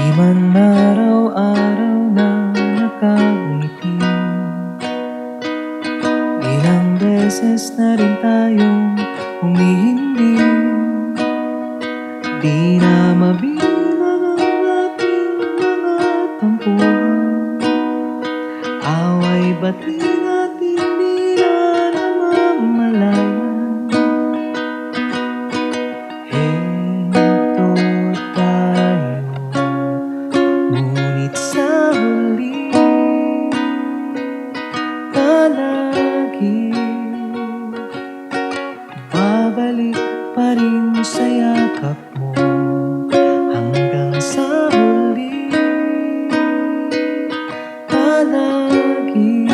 Di man araw-araw na nakangiti, ilang beses na rin tayong humihiling. Di na mabilang ang ating mga tampuhan, away ba't di natin di na namamalayan. Heto tayo, ngunit sa huli palaging babalik pa rin sa yakap mo. Hanggang sa huli palaging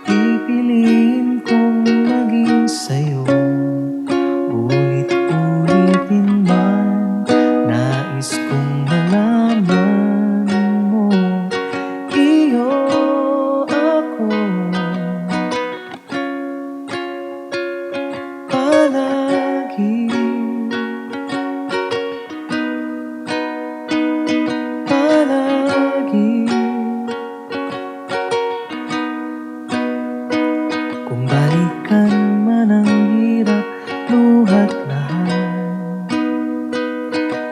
pipiliin kong maging sa'yo. Ulit-ulitin man, nais kong malaman mo, iyo ako palagi, palagi. Kung balikan man ang hirap, luhat lahat,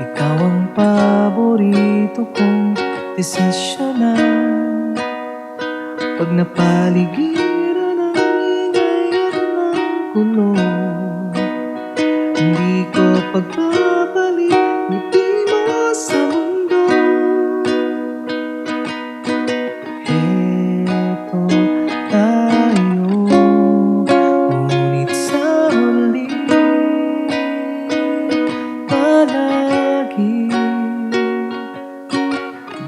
ikaw ang paborito kong desisyonan. Pag napaligiran ng ingay at ng gulo, hindi ko pagbabalik ngiti mo sa mundo. Heto tayo, ngunit sa huli palagi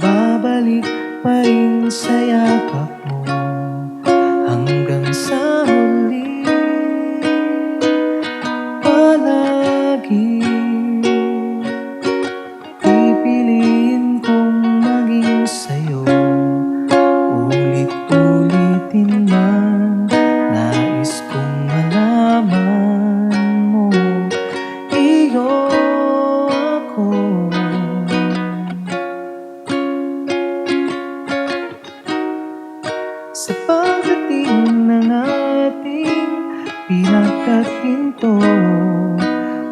babalik pa rin sa yakap mo. Hanggang sa huli palagi pipiliin kong maging sa'yo. Ulit-ulitin man, nais kong malaman mo, iyo ako. Sa pagdating ng ating pinagkatinto,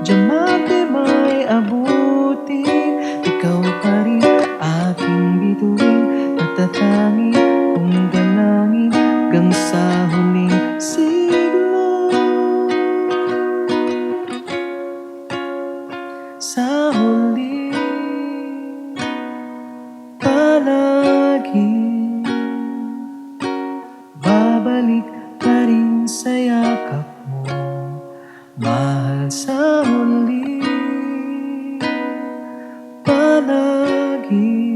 diamante may abuti, ikaw pa rin aking bituin, natatangi kong dalangin hanggang sa huling siglo. Sa huli palagi babalik pa rin sa yakap mo, mahal. Sa huli palagi